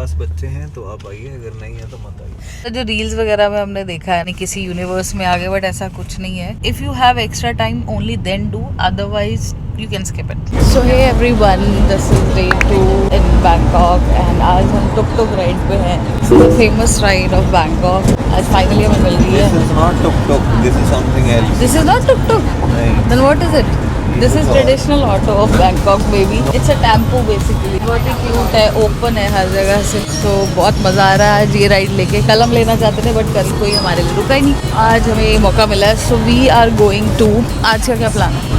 पास बच्चे हैं तो आप आइए, अगर नहीं है तो मत आइए। जो रील्स वगैरह में हमने देखा है नहीं किसी यूनिवर्स में आगे, बट ऐसा कुछ नहीं है। If you have extra time only then do, otherwise you can skip it. So hey everyone, this is day 2 in Bangkok and आज हम टुक-टुक राइड पे हैं. This is the famous ride of Bangkok. आज finally हमें मिल रही है. This is not tuk-tuk, this is something else. This is not tuk-tuk? नहीं. Then what is it? This is traditional auto of Bangkok baby. It's a tempo basically. बहुत ही cute है, open है हर जगह से. तो बहुत मज़ा आ रहा है आज ये राइड लेके. कल हम लेना चाहते थे बट कल कोई हमारे लिए रुका ही नहीं. आज हमें ये मौका मिला है. So we are going to. आज का क्या प्लान है?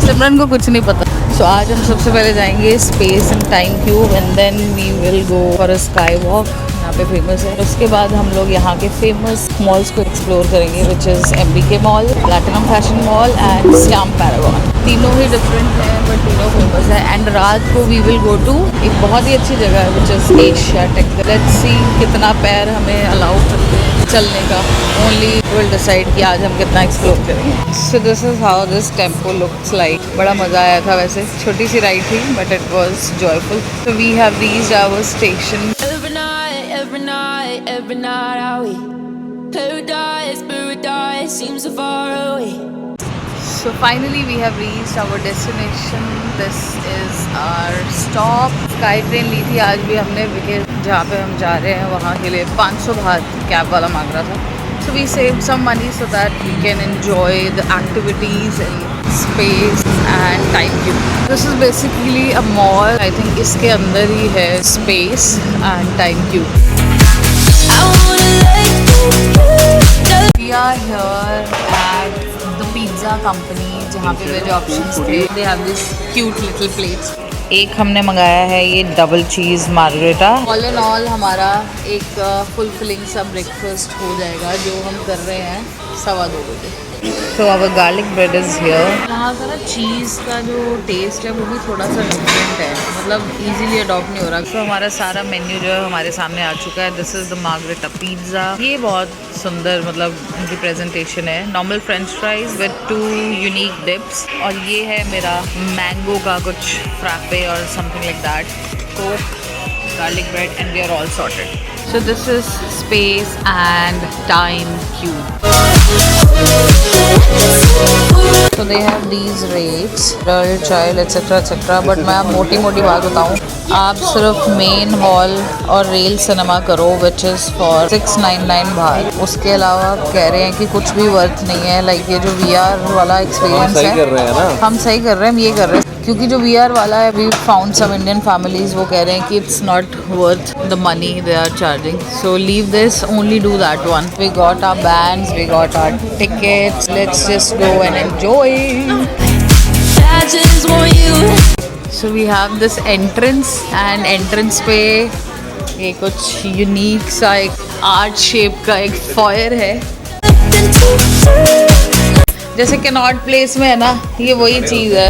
सिमरन को कुछ नहीं पता. सो आज हम सबसे पहले जाएंगे space and time cube and then we will go for a sky walk. यहाँ पे फेमस है. उसके बाद हम लोग यहाँ के फेमस मॉल्स को एक्सप्लोर करेंगे which is MBK mall, platinum fashion mall and SIAM Paragon. तीनों ही डिफरेंट हैं बट तीनों फेमस है. एंड रात को वी विल गो टू एक बहुत ही अच्छी जगह है which is Asiatic. Let's see कितना पैर हमें अलाउ करते हैं चलने का. ओनली विल डिसाइड कि आज हम कितना एक्सप्लोर करेंगे. So this is how this tempo looks like. बड़ा मज़ा आया था वैसे. छोटी सी राइड थी but it was joyful. So we have reached our station. Every night are we paradise seems so far away. So finally we have reached our destination. This is our stop. Sky train ली थी आज भी हमने because जहाँ पे हम जा रहे हैं वहाँ के लिए 500 बात कैब वाला मांग रहा था. So we saved some money so that we can enjoy the activities and space and time cube. This is basically a mall. I think इसके अंदर ही है space and time cube. We are here at the pizza company जहाँ पे veg options थे. They have this cute little plates. एक हमने मंगाया है ये double cheese margherita. All in all हमारा एक फुलफिलिंग सा ब्रेकफास्ट हो जाएगा जो हम कर रहे हैं 2:15 बजे. तो अब गार्लिक ब्रेड इज़ हियर. यहाँ का ना चीज़ का जो टेस्ट है वो भी थोड़ा सा डिफरेंट है, मतलब इजीली अडॉप्ट नहीं हो रहा. तो हमारा सारा मेन्यू जो है हमारे सामने आ चुका है. This is the margarita pizza. ये बहुत सुंदर मतलब उनकी प्रेजेंटेशन है. Normal French fries with 2 unique dips. और ये है मेरा मैंगो का कुछ फ्रैपे और something like that. Coke, garlic bread and we are all sorted. So this is space and time cube. So they have these rates, adult, child, etc. etc. But मैं आप मोटी बात बताऊँ, आप सिर्फ मेन हॉल और rail cinema करो which is for 699 बाहर. उसके अलावा कह रहे हैं कि कुछ भी वर्थ नहीं है. लाइक ये जो VR वाला एक्सपीरियंस है, कर रहे हैं ना हम सही कर रहे हैं. हम ये कर रहे हैं क्योंकि जो VR वाला है we found some Indian families वो कह रहे हैं कि it's not worth the money they are charging. So leave this, only do that one. We got our bands, we got our tickets. Let's just go and enjoy. So we have this entrance and entrance पे ये कुछ unique सा एक art shape का एक foyer है जैसे cannot place में है ना, ये वही चीज़ है.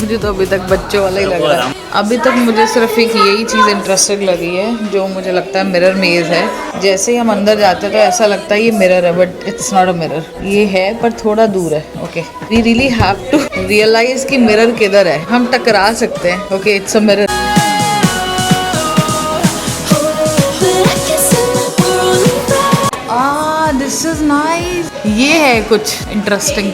मुझे तो अभी तक बच्चों वाला ही लग रहा है. अभी तक मुझे सिर्फ एक यही चीज़ इंटरेस्टिंग लगी है जो मुझे लगता है मिरर मेज है. जैसे ही हम अंदर जाते हैं तो ऐसा लगता है ये मिरर है but it's not a mirror. ये है पर थोड़ा दूर है. Okay, we really have to realize कि मिरर किधर है. हम टकरा सकते हैं. Okay, it's a mirror. This is nice. ये है कुछ interesting.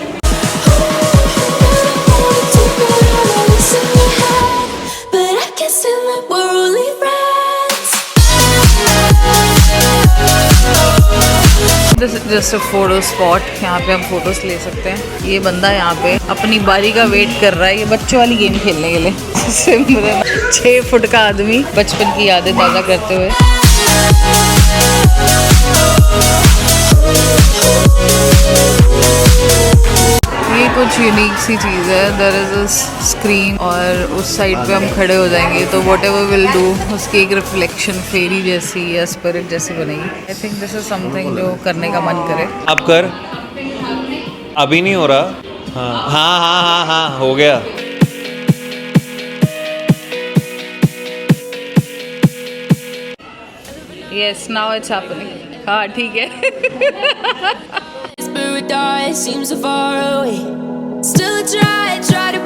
This is just a photo spot. यहाँ पे हम फोटोज ले सकते हैं. ये बंदा यहाँ पे अपनी बारी का वेट कर रहा है ये बच्चों वाली गेम खेलने के लिए. 6 फुट का आदमी बचपन की यादें ताज़ा करते हुए. ये कुछ यूनिक सी चीज़ है. देयर इज अ स्क्रीन और उस साइड पे हम खड़े हो जाएंगे तो वॉट एवर विल डू उसकी एक रिफ्लेक्शन फेरी जैसी या स्पिरिट जैसी बनेगी. I think this is something जो करने का मन करे. अब कर. अभी नहीं हो रहा. हाँ हाँ हाँ हाँ हाँ हो गया. Yes, now it's happening. हाँ ठीक है. Paradise seems so far away. Still I try to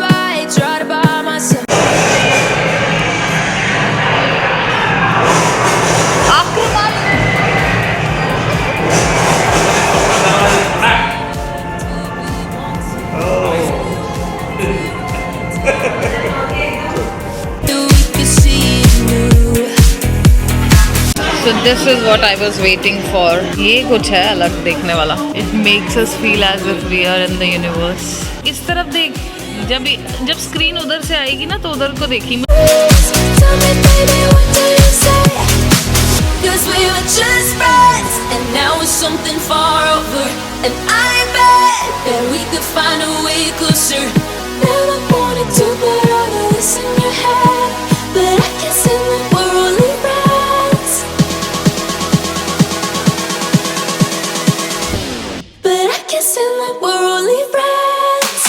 this is what I was waiting for. ये कुछ है अलग देखने वाला। It makes us feel as if we are in the universe. इस तरफ देख, जब स्क्रीन उधर से आएगी ना तो उधर को देखी। Tell me, baby, what do you say? 'Cause we were just friends, and now it's something far over. And I bet that we could find a way closer. Never wanted to put all of this in your head, but I can't seem that we're only friends. But I can't seem that we're only friends.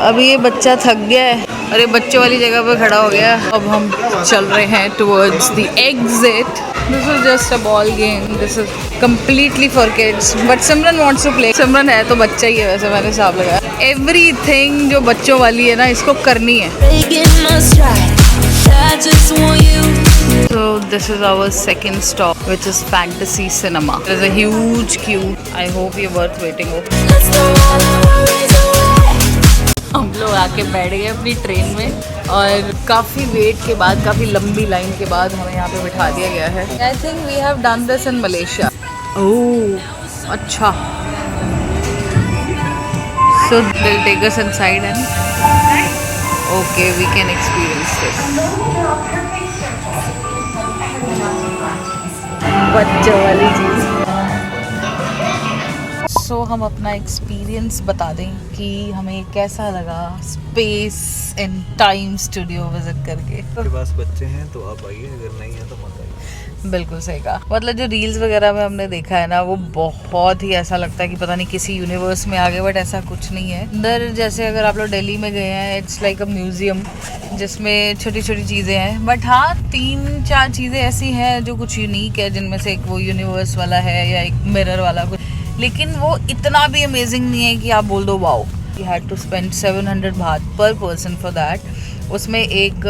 अभी ये बच्चा थक गया है और ये बच्चों वाली जगह पे खड़ा हो गया। अब हम चल रहे हैं towards the exit. This is just a ball game, this is completely for kids, but Simran wants to play. Simran है तो बच्चा ही है वैसे, मैंने हिसाब लगाया। एवरीथिंग जो बच्चों वाली है ना, इसको करनी है। So this is our second stop, which is Fantasy Cinema. There is a huge queue. I hope you're worth waiting for. हम लोग आके बैठ गए अपनी ट्रेन में और काफ़ी वेट के बाद, काफ़ी लंबी लाइन के बाद हमें यहाँ पे बिठा दिया गया है। I think we have done this in Malaysia. Oh अच्छा। So they'll take us inside and okay we can experience this. बच्चों वाली चीज़। सो हम अपना एक्सपीरियंस बता दें कि हमें कैसा लगा space and time studio visit करके। आपके पास बच्चे हैं तो आप आइए, अगर नहीं है तो मत आइए। बिल्कुल सही कहा। मतलब जो रील्स वगैरह में हमने देखा है ना, वो बहुत ही ऐसा लगता है कि पता नहीं किसी यूनिवर्स में आ गए, बट ऐसा कुछ नहीं है। अंदर जैसे अगर आप लोग दिल्ली में गए हैं, इट्स लाइक अ म्यूजियम जिसमें छोटी छोटी चीज़ें हैं, बट हाँ 3-4 चीज़ें ऐसी हैं जो कुछ यूनिक है, जिनमें से एक वो यूनिवर्स वाला है या एक मिरर वाला कुछ, लेकिन वो इतना भी अमेजिंग नहीं है कि आप बोल दो wow. You had to spend 700 बात पर पर्सन फॉर दैट। उसमें एक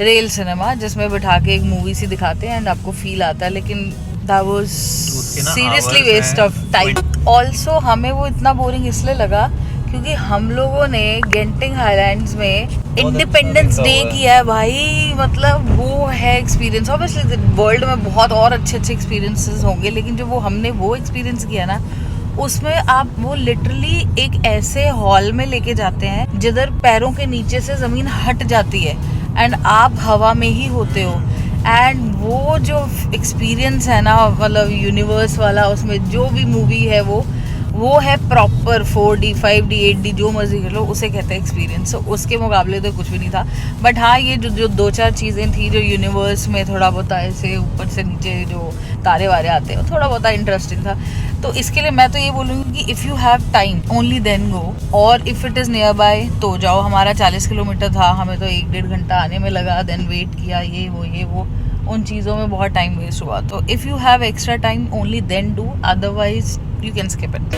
रेल सिनेमा जिसमें बिठा के एक मूवी सी दिखाते हैं एंड आपको फील आता है, लेकिन that was seriously waste of time. Also हमें वो इतना बोरिंग इसलिए लगा क्योंकि हम लोगों ने गेंटिंग हाईलैंड्स में इंडिपेंडेंस डे किया है भाई। मतलब वो है एक्सपीरियंस। ऑब्वियसली वर्ल्ड में बहुत और अच्छे अच्छे एक्सपीरियंसेस होंगे, लेकिन जो हमने वो एक्सपीरियंस किया ना, उसमें आप वो लिटरली एक ऐसे हॉल में लेके जाते हैं जिधर पैरों के नीचे से ज़मीन हट जाती है एंड आप हवा में ही होते हो। एंड वो जो एक्सपीरियंस है ना, मतलब यूनिवर्स वाला, उसमें जो भी मूवी है वो है प्रॉपर 4D 5D 8D जो मर्जी कर लो, उसे कहते हैं एक्सपीरियंस। तो उसके मुकाबले तो कुछ भी नहीं था। बट हाँ, ये जो 2-4 चीज़ें थी जो यूनिवर्स में थोड़ा बहुत ऐसे ऊपर से नीचे जो तारे वारे आते हैं, थोड़ा बहुत इंटरेस्टिंग था। तो इसके लिए मैं तो ये बोलूँगी कि if you have time only then go, और if it is nearby तो जाओ। हमारा 40 किलोमीटर था, हमें तो 1-1.5 घंटा आने में लगा, देन वेट किया, ये वो उन चीज़ों में बहुत टाइम वेस्ट हुआ। तो if you have extra time only then do, otherwise you can skip it.